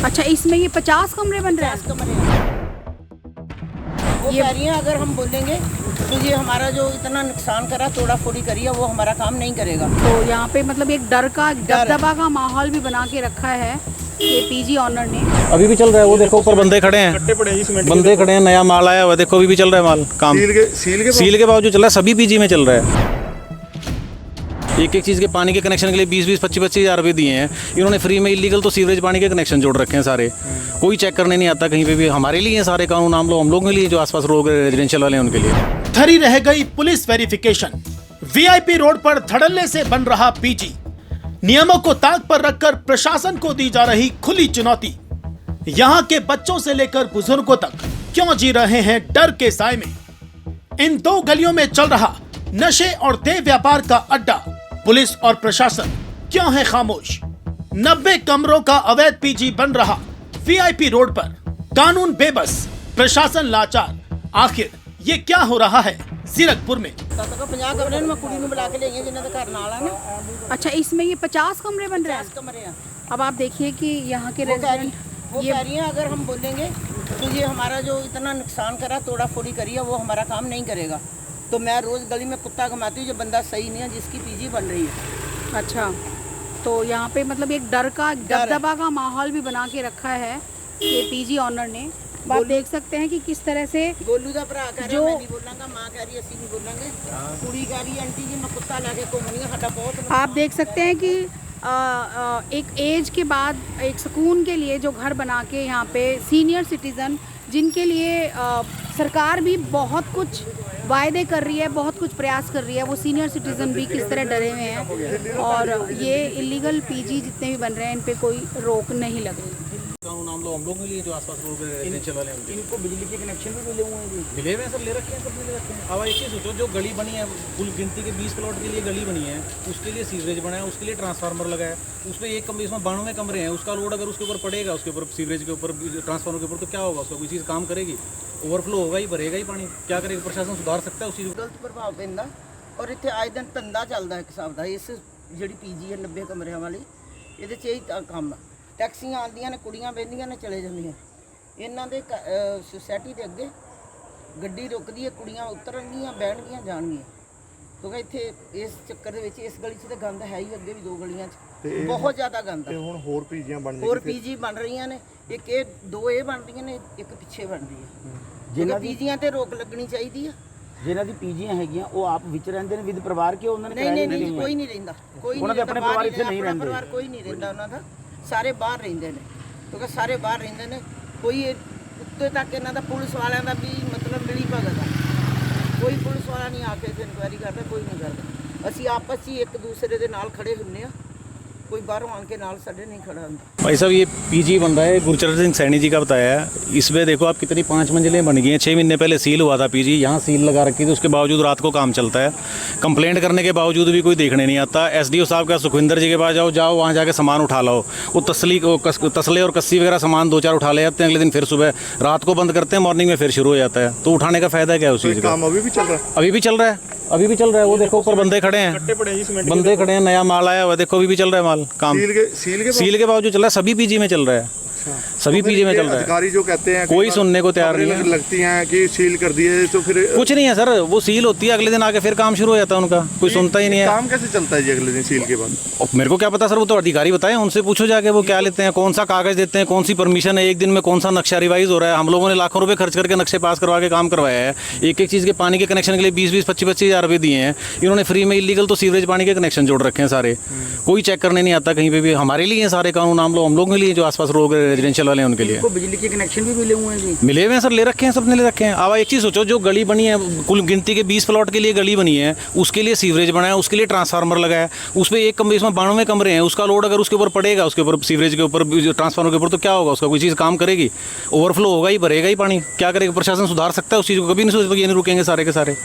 अच्छा, इसमें ये 50 कमरे बन रहे हैं? 50 कमरे हैं। वो कह रही हैं अगर हम बोलेंगे तो ये हमारा जो इतना नुकसान करा तोड़ा फोड़ी करी है वो हमारा काम नहीं करेगा। तो यहाँ पे मतलब एक डर का दबदबा का माहौल भी बना के रखा है ये पीजी ऑनर ने। अभी भी चल रहा है, वो देखो ऊपर बंदे खड़े हैं, बंदे खड़े हैं, नया माल आया हुआ है, देखो अभी भी चल रहा है माल, काम सील के बावजूद चल रहा है, सभी पीजी में चल रहा है। एक एक चीज़ के पानी के कनेक्शन के लिए 20-20, 25-25 हज़ार रुपये दिए हैं इन्होंने फ्री में। इलीगल तो सीवरेज पानी के कनेक्शन जोड़ रखे हैं सारे, कोई चेक करने नहीं आता कहीं पे भी। हमारे लिए सारे कानून हम लोगों के लिए, जो आसपास लोग रेजिडेंशियल वाले हैं उनके लिए। धरी रह गई पुलिस वेरिफिकेशन। वीआईपी रोड पर धड़ल्ले से बन रहा पीजी। नियमों को ताक पर रखकर प्रशासन को दी जा रही खुली चुनौती। यहाँ के बच्चों से लेकर बुजुर्गों तक क्यों जी रहे हैं डर के साए में। इन दो गलियों में चल रहा नशे और देह व्यापार का अड्डा। पुलिस और प्रशासन क्यों है खामोश। 90 कमरों का अवैध पीजी बन रहा वीआईपी रोड पर। कानून बेबस, प्रशासन लाचार। आखिर ये क्या हो रहा है जीरकपुर में? 50 कमरे मैं कुड़ी में बुला के ले गई जिन्हें तो घर नाल है ना। अच्छा, इसमें ये 50 कमरे बन रहे हैं? 50 कमरे हैं। अब आप देखिए कि यहाँ के वो कह रेजिडेंट रही हैं अगर हम बोलेंगे तो ये हमारा जो इतना नुकसान करा तोड़ा फोड़ी करी है वो हमारा काम नहीं करेगा। तो मैं रोज गली में कुत्ता घुमाती हूँ जो बंदा सही नहीं है जिसकी पीजी बन रही है। अच्छा, तो यहाँ पे मतलब एक डर का दबदबा का माहौल भी बना के रखा है ये पीजी ऑनर ने। आप देख सकते हैं कि किस तरह से गोलू का भरा कह रहा जो- मैं नहीं बोलांगा, माँ कह रही है ਅਸੀਂ नहीं बोलेंगे, कुड़ी कह रही है आंटी जी मैं कुत्ता लाके घूमनी है साडा बहुत। आप देख सकते हैं कि एक एज के बाद एक सुकून के लिए जो घर बना के यहाँ पे सीनियर सिटीज़न जिनके लिए सरकार भी बहुत कुछ वायदे कर रही है, बहुत कुछ प्रयास कर रही है, वो सीनियर सिटीज़न भी किस तरह डरे हुए हैं। और ये इलीगल पीजी जितने भी बन रहे हैं इन पे कोई रोक नहीं लग रही। कानून हम लोगों के लिए, जो आसपास लोग रेजिडेंशियल वाले हैं इनको बिजली के कनेक्शन भी मिले हुए हैं जी। मिले हुए हैं, सब ले रखे हैं, सब ले रखे हैं। अब एक चीज़ सोचो, जो गली बनी है कुल गिनती के 20 प्लॉट के लिए गली बनी है, उसके लिए सीवरेज बना है, उसके लिए ट्रांसफार्मर लगा है, उसमें एक कमरे, इसमें 92 कमरे हैं, उसका लोड अगर उसके ऊपर पड़ेगा, उसके ऊपर सीवरेज के ऊपर ट्रांसफार्मर के ऊपर, तो क्या होगा? उसका कोई चीज़ काम करेगी? ओवरफ्लो होगा ही, भरेगा ही पानी। क्या करेगा प्रशासन? सुधार सकता है उस चीज़ को? गलत प्रभाव पैंदा और इतने आए दिन धंधा चलता एक हिसाब का। इस जी पीजी है 90 कमरिਆਂ वाली, ਇਹਦੇ 'ਚ ਹੀ ਕੰਮ ਆ। ਟੈਕਸੀਆਂ ਆਉਂਦੀਆਂ ਨੇ, ਕੁੜੀਆਂ ਬਹਿੰਦੀਆਂ ਨੇ, ਚਲੇ ਜਾਂਦੀਆਂ। ਇਹਨਾਂ ਦੇ ਸੁਸਾਇਟੀ ਦੇ ਅੱਗੇ ਗੱਡੀ ਰੁਕਦੀ ਹੈ, ਕੁੜੀਆਂ ਉਤਰਨਗੀਆਂ, ਬਹਿਣਗੀਆਂ, ਜਾਣਗੀਆਂ। ਕਿਉਂਕਿ ਇੱਥੇ ਇਸ ਚੱਕਰ ਦੇ ਵਿੱਚ ਇਸ ਗਲੀ 'ਚ ਤਾਂ ਗੰਦ ਹੈ ਹੀ, ਅੱਗੇ ਵੀ ਦੋ ਗਲੀਆਂ 'ਚ ਬਹੁਤ ਜ਼ਿਆਦਾ ਗੰਦ ਆ। ਹੁਣ ਹੋਰ ਪੀਜੀਆਂ ਬਣ ਹੋਰ ਪੀਜੀ ਬਣ ਰਹੀਆਂ ਨੇ, ਇੱਕ ਇਹ ਦੋ ਇਹ ਬਣ ਰਹੀਆਂ ਨੇ, ਇੱਕ ਪਿੱਛੇ ਬਣ ਰਹੀ ਹੈ। ਜਿਨ੍ਹਾਂ ਪੀਜੀਆਂ ਤੇ ਰੋਕ ਲੱਗਣੀ ਚਾਹੀਦੀ ਆ। ਜਿਨ੍ਹਾਂ ਦੀ ਪੀਜੀਆਂ ਹੈਗੀਆਂ ਉਹ ਆਪ ਵਿੱਚ ਰਹਿੰਦੇ ਨੇ ਵਿਦ ਪਰਿਵਾਰ ਕੇ ਉਹਨਾਂ ਨੇ ਨਹੀਂ ਕੋਈ ਨਹੀਂ ਰਹਿੰਦਾ, ਕੋਈ ਉਹਨਾਂ ਦੇ ਆਪਣੇ ਪਰਿਵਾਰ ਇੱਥੇ ਨਹੀਂ ਰਹਿੰਦੇ। ਪਰਿਵਾਰ ਕੋਈ ਨਹੀਂ ਰਹਿੰਦਾ ਉਹਨਾਂ ਦਾ, ਸਾਰੇ ਬਾਹਰ ਰਹਿੰਦੇ ਨੇ। ਕਿਉਂਕਿ ਸਾਰੇ ਬਾਹਰ ਰਹਿੰਦੇ ਨੇ, ਕੋਈ ਉੱਤੇ ਤੱਕ ਇਹਨਾਂ ਦਾ ਪੁਲਿਸ ਵਾਲਿਆਂ ਦਾ ਵੀ ਮਤਲਬ ਮਿਲੀ ਭਗਤ ਆ। ਕੋਈ ਪੁਲਿਸ ਵਾਲਾ ਨਹੀਂ ਆ ਕੇ ਇਨਕੁਆਇਰੀ ਕਰਦਾ, ਕੋਈ ਨਹੀਂ ਕਰਦਾ। ਅਸੀਂ ਆਪਸ 'ਚ ਹੀ ਇੱਕ ਦੂਸਰੇ ਦੇ ਨਾਲ ਖੜੇ ਹੁੰਨੇ ਆ, कोई बाहरों आके नाल सड़े नहीं खड़ा होता। भाई साहब, ये पीजी बन रहा है, गुरचरण सिंह सैनी जी का बताया है। इसमें देखो आप कितनी 5 मंजिलें बन गई हैं। 6 महीने पहले सील हुआ था पीजी, यहाँ सील लगा रखी थी, उसके बावजूद रात को काम चलता है। कंप्लेंट करने के बावजूद भी कोई देखने नहीं आता। एसडीओ साहब का सुखविंदर जी के पास जाओ वहाँ जाके सामान उठा लाओ। वो तसले और कस्सी वगैरह सामान 2-4 उठा ले जाते हैं, अगले दिन फिर सुबह रात को बंद करते हैं, मॉर्निंग में फिर शुरू हो जाता है। तो उठाने का फायदा क्या है उस चीज़ का? काम अभी भी चल रहा है? अभी भी चल रहा है, अभी भी चल रहा है। वो देखो ऊपर बंदे खड़े हैं, बंदे खड़े हैं, नया माल आया हुआ है, देखो अभी भी चल रहा है माल, काम सील के बावजूद चल रहा है, सभी पीजी में चल रहा है, सभी पीजी में चल रहा है। अधिकारी जो कहते हैं कोई सुनने को तैयार नहीं है। लगती हैं कि सील कर दिए तो फिर कुछ नहीं है सर, वो सील होती है, अगले दिन आके फिर काम शुरू हो जाता है उनका, कोई सुनता ही नहीं है। काम कैसे चलता है जी अगले दिन सील के बाद? अब मेरे को क्या पता सर, वो तो अधिकारी बताएं, उनसे पूछो जाके वो क्या लेते हैं, कौन सा कागज देते हैं, कौन सी परमिशन है, एक दिन में कौन सा नक्शा रिवाइज हो रहा है। हम लोगों ने लाखों रुपए खर्च करके नक्शे पास करवा के काम करवाया है। एक एक चीज़ के पानी के कनेक्शन के लिए 20-20, 25-25 हज़ार रुपये दिए हैं इन्होंने फ्री में। इलीगल तो सीवरेज पानी के कनेक्शन जोड़ रखे हैं सारे, कोई चेक करने नहीं आता कहीं पे भी। हमारे लिए सारे कानून हम लोगों के लिए, जो आसपास लोग रेजिडेंशियल वाले हैं उनके लिए। बिजली के कनेक्शन भी मिले हुए हैं जी? मिले हुए हैं सर, ले रखे हैं, सबने ले रखे हैं। अब एक चीज़ सोचो, जो गली बनी है कुल गिनती के 20 प्लॉट के लिए गली बनी है, उसके लिए सीवरेज बना है, उसके लिए ट्रांसफार्मर लगा है, उस पर एक कमरे, इसमें 92 कमरे हैं, उसका लोड अगर उसके ऊपर पड़ेगा, उसके ऊपर सीवरेज के ऊपर ट्रांसफार्मर के ऊपर, तो क्या होगा? उसका कोई चीज़ काम करेगी? ओवरफ्लो होगा ही, भरेगा ही पानी। क्या करेगा प्रशासन? सुधार सकता है उस चीज़ को? कभी नहीं सोच, ये नहीं रुकेंगे सारे के सारे।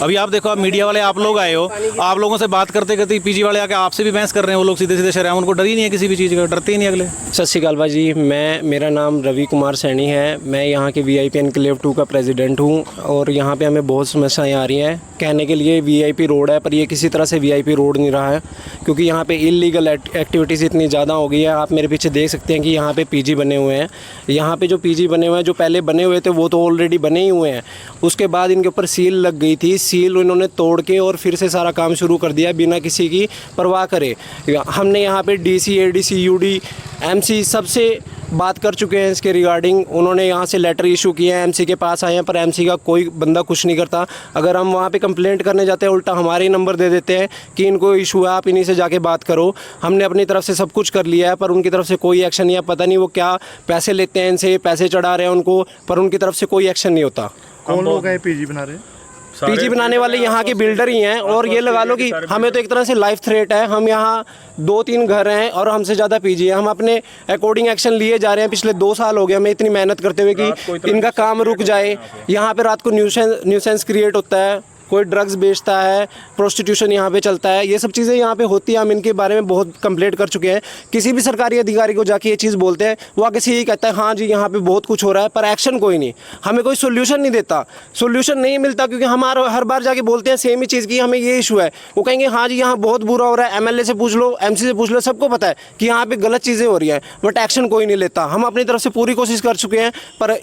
अभी आप देखो, आप मीडिया वाले आप लोग आए हो, आप लोगों से बात करते करते पीजी वाले आके आपसे भी बहस कर रहे हैं। वो लोग सीधे सीधे शहर, उनको डर ही नहीं है किसी भी चीज़ का, डरते ही नहीं अगले। सत श्री अकाल भाजी, मेरा नाम रवि कुमार सैनी है। मैं यहाँ के वीआईपी एनक्लेव 2 का प्रेसिडेंट हूँ और यहाँ पे हमें बहुत समस्याएं आ रही हैं। कहने के लिए वीआईपी रोड है, पर ये किसी तरह से वीआईपी रोड नहीं रहा है, क्योंकि यहाँ पे इलीगल एक्टिविटीज़ इतनी ज़्यादा हो गई है। आप मेरे पीछे देख सकते हैं कि यहाँ पे पीजी बने हुए हैं। यहाँ पे जो पीजी बने हुए हैं, जो पहले बने हुए थे वो तो ऑलरेडी बने ही हुए हैं। उसके बाद इनके ऊपर सील लग गई थी, सील इन्होंने तोड़ के और फिर से सारा काम शुरू कर दिया बिना किसी की परवाह करे। हमने यहाँ पे डीसी, एडीसी, यूडी, एमसी सबसे बात कर चुके हैं इसके रिगार्डिंग। उन्होंने यहाँ से लेटर इशू किए हैं, एमसी के पास आए हैं, पर एमसी का कोई बंदा कुछ नहीं करता। अगर हम वहाँ पे कंप्लेंट करने जाते हैं, उल्टा हमारे ही नंबर दे देते हैं कि इनको इशू है, आप इन्हीं से जाके बात करो। हमने अपनी तरफ से सब कुछ कर लिया है, पर उनकी तरफ से कोई एक्शन नहीं है। पता नहीं वो क्या पैसे लेते हैं इनसे, पैसे चढ़ा रहे हैं उनको, पर उनकी तरफ से कोई एक्शन नहीं होता। कौन लोग हैं पीजी बना रहे हैं? पीजी बनाने वाले यहाँ के बिल्डर ही हैं। और ये लगा लो कि हमें तो एक तरह से लाइफ थ्रेट है। हम यहाँ 2-3 घर हैं और हमसे ज़्यादा पीजी है। हम अपने अकॉर्डिंग एक्शन लिए जा रहे हैं। पिछले 2 साल हो गए हमें इतनी मेहनत करते हुए कि इनका काम रुक जाए। यहाँ पे रात को न्यूसेंस क्रिएट होता है, कोई ड्रग्स बेचता है, प्रोस्टिट्यूशन यहाँ पे चलता है, ये सब चीज़ें यहाँ पे होती हैं। हम इनके बारे में बहुत कंप्लेंट कर चुके हैं। किसी भी सरकारी अधिकारी को जाके ये चीज़ बोलते हैं, वो आगे से यही कहता है हाँ जी यहाँ पे बहुत कुछ हो रहा है, पर एक्शन कोई नहीं। हमें कोई सोल्यूशन नहीं देता, सोल्यूशन नहीं मिलता, क्योंकि हमारा हर बार जाके बोलते हैं सेम ही चीज़ की हमें ये इशू है। वो कहेंगे हाँ जी यहाँ बहुत बुरा हो रहा है, एमएलए से पूछ लो, एमसी से पूछ लो, सबको पता है कि यहाँ पे गलत चीज़ें हो रही हैं, बट एक्शन कोई नहीं लेता। हम अपनी तरफ से पूरी कोशिश कर चुके हैं, पर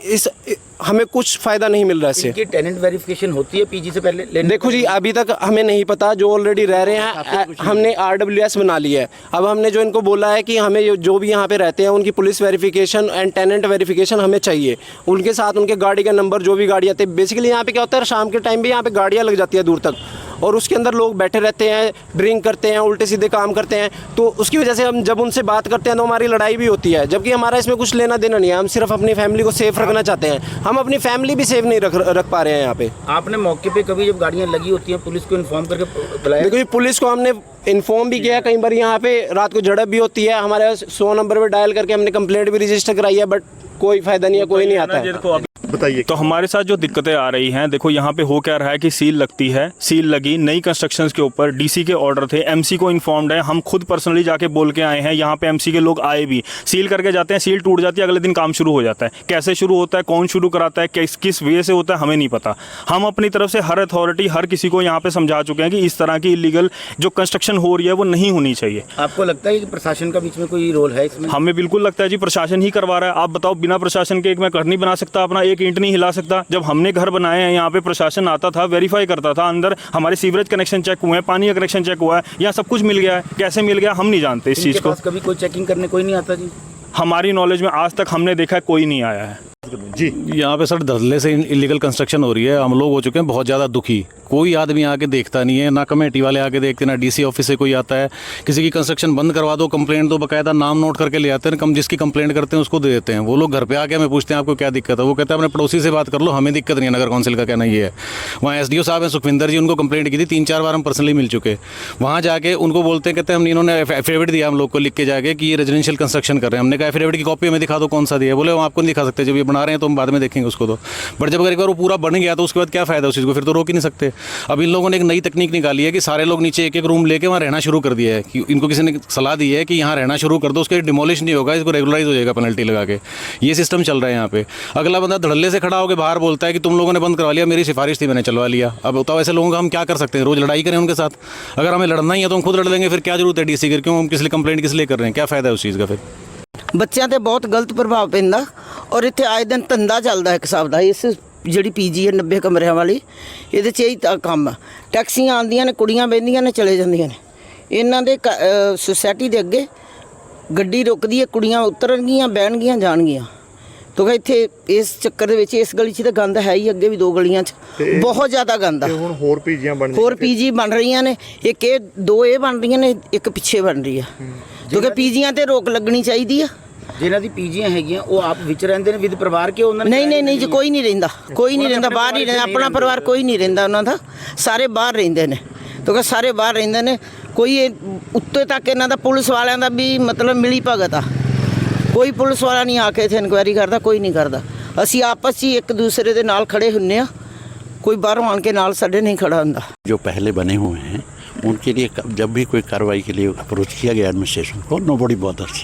हमें कुछ फ़ायदा नहीं मिल रहा है इससे। टेनेंट वेरिफिकेशन होती है पीजी से पहले? देखो जी, अभी तक हमें नहीं पता। जो ऑलरेडी रह रहे हैं, हमने RWS बना लिया है। अब हमने जो इनको बोला है कि हमें जो भी यहाँ पे रहते हैं उनकी police verification and tenant verification हमें चाहिए। उनके साथ उनके गाड़ी का नंबर, जो भी गाड़ी आती है। बेसिकली यहाँ पे क्या होता है, शाम के टाइम भी यहाँ पे गाड़ियाँ लग जाती है दूर तक, और उसके अंदर लोग बैठे रहते हैं, ड्रिंक करते हैं, उल्टे सीधे काम करते हैं। तो उसकी वजह से हम जब उनसे बात करते हैं तो हमारी लड़ाई भी होती है, जबकि हमारा इसमें कुछ लेना देना नहीं है। हम सिर्फ अपनी फैमिली को सेफ रखना चाहते हैं। हम अपनी फैमिली भी सेफ नहीं रख पा रहे हैं यहाँ पे। आपने मौके पे कभी जब गाड़ियाँ लगी होती हैं पुलिस को इन्फॉर्म करके बुलाया? देखो जी, पुलिस को हमने इन्फॉर्म भी किया। कई बार यहाँ पे रात को झड़प भी होती है। हमारे 100 नंबर पर डायल करके हमने कंप्लेंट भी रजिस्टर कराई है, बट कोई फ़ायदा नहीं है, कोई नहीं आता है। बताइए। तो हमारे साथ जो दिक्कतें आ रही हैं, देखो यहाँ पे हो क्या रहा है कि सील लगती है, सील लगी नई कंस्ट्रक्शंस के ऊपर, डीसी के ऑर्डर थे, एमसी को इन्फॉर्म्ड है, हम खुद पर्सनली जाके बोल के आए हैं, यहाँ पे एमसी के लोग आए भी, सील करके जाते हैं, सील टूट जाती है, अगले दिन काम शुरू हो जाता है। कैसे शुरू होता है, कौन शुरू कराता है, किस वे से होता है, हमें नहीं पता। हम अपनी तरफ से हर अथॉरिटी, हर किसी को यहाँ पे समझा चुके हैं कि इस तरह की इलीगल जो कंस्ट्रक्शन हो रही है वो नहीं होनी चाहिए। आपको लगता है कि प्रशासन का बीच में कोई रोल है इसमें? हमें बिल्कुल लगता है जी, प्रशासन ही करवा रहा है। आप बताओ, बिना प्रशासन के एक मैं घर नहीं बना सकता अपना, एक ईंट नहीं हिला सकता। जब हमने घर बनाए हैं यहाँ पे प्रशासन आता था, वेरीफाई करता था, अंदर हमारे सीवरेज कनेक्शन चेक हुए हैं, पानी का कनेक्शन चेक हुआ है, यहाँ सब कुछ मिल गया है। कैसे मिल गया हम नहीं जानते इस चीज़ को। कभी कोई चेकिंग करने कोई नहीं आता जी? हमारी नॉलेज में आज तक हमने देखा है कोई नहीं आया है जी। यहाँ पे सर धड़ल्ले से इलीगल कंस्ट्रक्शन हो रही है। हम लोग हो चुके हैं बहुत ज़्यादा दुखी। कोई आदमी आके देखता नहीं है, ना कमेटी वाले आके देखते, ना डीसी ऑफिस से कोई आता है। किसी की कंस्ट्रक्शन बंद करवा दो, कंप्लेंट दो, बाकायदा नाम नोट करके ले आते हैं, कम जिसकी कंप्लेंट करते हैं उसको दे देते हैं। वो लोग घर पे आके हमें पूछते हैं आपको क्या दिक्कत है, वो कहते हैं अपने पड़ोसी से बात कर लो, हमें दिक्कत नहीं है। नगर काउंसिल का कहना ये है। वहाँ SDO साहब हैं सुखविंदर जी, उनको कंप्लेंट की थी 3-4 बार हम पर्सनली मिल चुके। वहाँ जाके उनको बोलते हैं, कहते हैं हम इन्होंने एफिडेविट दिया हम लोग को लिख के जाके कि ये रेजिडेंशियल कंस्ट्रक्शन कर रहे हैं। हमने कहा एफिडेविट की कॉपी हमें दिखा दो, कौन सा दिया? बोले हम आपको नहीं दिखा सकते, जब ये बना रहे हैं तो हम बाद में देखेंगे उसको। तो बट जब अगर एक बार वो पूरा बन गया तो उसके बाद क्या फ़ायदा उस चीज़ को, फिर तो रोक ही नहीं सकते। अब इन लोगों ने एक नई तकनीक निकाली है कि सारे लोग नीचे एक रूम लेके वहाँ रहना शुरू कर दिया है। कि इनको किसी ने सलाह दी है कि यहाँ रहना शुरू कर दो, उसके डिमोलिश नहीं होगा, इसको रेगुलराइज हो जाएगा पेनल्टी लगा के। ये सिस्टम चल रहा है यहाँ पे। अगला बंदा धड़ल्ले से खड़ा होकर बाहर बोलता है कि तुम लोगों ने बंद करवा लिया, मेरी सिफारिश थी मैंने चलवा लिया। अब बताओ ऐसे लोगों का हम क्या कर सकते हैं? रोज़ लड़ाई करें उनके साथ? अगर हमें लड़ना ही है तो हम खुद लड़ लेंगे, फिर क्या जरूरत है डीसी की? क्यों हम किस लिए कंप्लेंट किस लिए कर रहे हैं? क्या फ़ायदा है उस चीज़ का? फिर ਬੱਚਿਆਂ ਤੇ ਬਹੁਤ ਗਲਤ ਪ੍ਰਭਾਵ ਪੈਂਦਾ ਔਰ ਇੱਥੇ ਆਏ ਦਿਨ ਧੰਦਾ ਚੱਲਦਾ ਇੱਕ ਹਿਸਾਬ ਦਾ। ਇਸ ਜਿਹੜੀ ਪੀਜੀ ਹੈ 90 ਕਮਰਿਆਂ ਵਾਲੀ, ਇਹਦੇ 'ਚ ਇਹੀ ਤਾਂ ਕੰਮ ਆ। ਟੈਕਸੀਆਂ ਆਉਂਦੀਆਂ ਨੇ, ਕੁੜੀਆਂ ਬਹਿੰਦੀਆਂ ਨੇ, ਚਲੇ ਜਾਂਦੀਆਂ ਨੇ। ਇਹਨਾਂ ਦੇ ਸੁਸਾਇਟੀ ਦੇ ਅੱਗੇ ਗੱਡੀ ਰੁਕਦੀ ਹੈ, ਕੁੜੀਆਂ ਉਤਰਨਗੀਆਂ, ਬਹਿਣਗੀਆਂ, ਜਾਣਗੀਆਂ। ਕਿਉਂਕਿ ਇੱਥੇ ਇਸ ਚੱਕਰ ਦੇ ਵਿੱਚ ਇਸ ਗਲੀ 'ਚ ਤਾਂ ਗੰਦ ਹੈ ਹੀ, ਅੱਗੇ ਵੀ 2 ਗਲੀਆਂ 'ਚ ਬਹੁਤ ਜ਼ਿਆਦਾ ਗੰਦ ਆ। ਹੁਣ ਹੋਰ ਪੀਜੀਆਂ ਬਣ ਹੋਰ ਪੀਜੀ ਬਣ ਰਹੀਆਂ ਨੇ, ਇੱਕ ਇਹ 2 ਇਹ ਬਣ ਰਹੀਆਂ ਨੇ, ਇੱਕ ਪਿੱਛੇ ਬਣ ਰਹੀ ਆ। ਕਿਉਂਕਿ ਪੀਜੀਆਂ ਤੇ ਰੋਕ ਲੱਗਣੀ ਚਾਹੀਦੀ ਆ। ਜਿਨ੍ਹਾਂ ਦੀ ਪੀਜੀਆਂ ਹੈਗੀਆਂ ਉਹ ਆਪ ਵਿੱਚ ਰਹਿੰਦੇ ਨੇ ਵਿਦ ਪਰਿਵਾਰ ਕੇ? ਉਹਨਾਂ ਨਹੀਂ ਜੀ, ਕੋਈ ਨਹੀਂ ਰਹਿੰਦਾ, ਕੋਈ ਨਹੀਂ ਰਹਿੰਦਾ, ਬਾਹਰ ਹੀ ਰਹਿੰਦਾ। ਆਪਣਾ ਪਰਿਵਾਰ ਕੋਈ ਨਹੀਂ ਰਹਿੰਦਾ ਉਹਨਾਂ ਦਾ, ਸਾਰੇ ਬਾਹਰ ਰਹਿੰਦੇ ਨੇ। ਕਿਉਂਕਿ ਸਾਰੇ ਬਾਹਰ ਰਹਿੰਦੇ ਨੇ। ਕੋਈ ਉੱਤੇ ਤੱਕ ਇਹਨਾਂ ਦਾ ਪੁਲਿਸ ਵਾਲਿਆਂ ਦਾ ਵੀ ਮਤਲਬ ਮਿਲੀ ਭਗਤ ਆ। ਕੋਈ ਪੁਲਿਸ ਵਾਲਾ ਨਹੀਂ ਆ ਕੇ ਇੱਥੇ ਇਨਕੁਆਇਰੀ ਕਰਦਾ, ਕੋਈ ਨਹੀਂ ਕਰਦਾ। ਅਸੀਂ ਆਪਸ 'ਚ ਹੀ ਇੱਕ ਦੂਸਰੇ ਦੇ ਨਾਲ ਖੜੇ ਹੁੰਦੇ ਆ, कोई बाहरों आन के नाल साढ़े नहीं खड़ा होंदा। जो पहले बने हुए हैं उनके लिए जब भी कोई कार्रवाई के लिए अप्रोच किया गया एडमिनिस्ट्रेशन को, नोबडी बॉदर्स।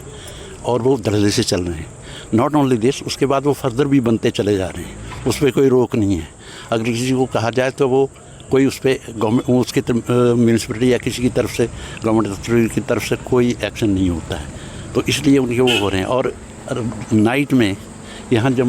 और वो धड़ल्ले से चल रहे हैं। नॉट ओनली दिस, उसके बाद वो फर्दर भी बनते चले जा रहे हैं, उस पर कोई रोक नहीं है। अगर किसी को कहा जाए तो वो कोई उस पर गवर्नमेंट उसकी म्यूनसिपलिटी या किसी की तरफ से गवर्नमेंट की तरफ से कोई एक्शन नहीं होता है, तो इसलिए उनके वो हो रहे हैं। और नाइट में यहाँ जब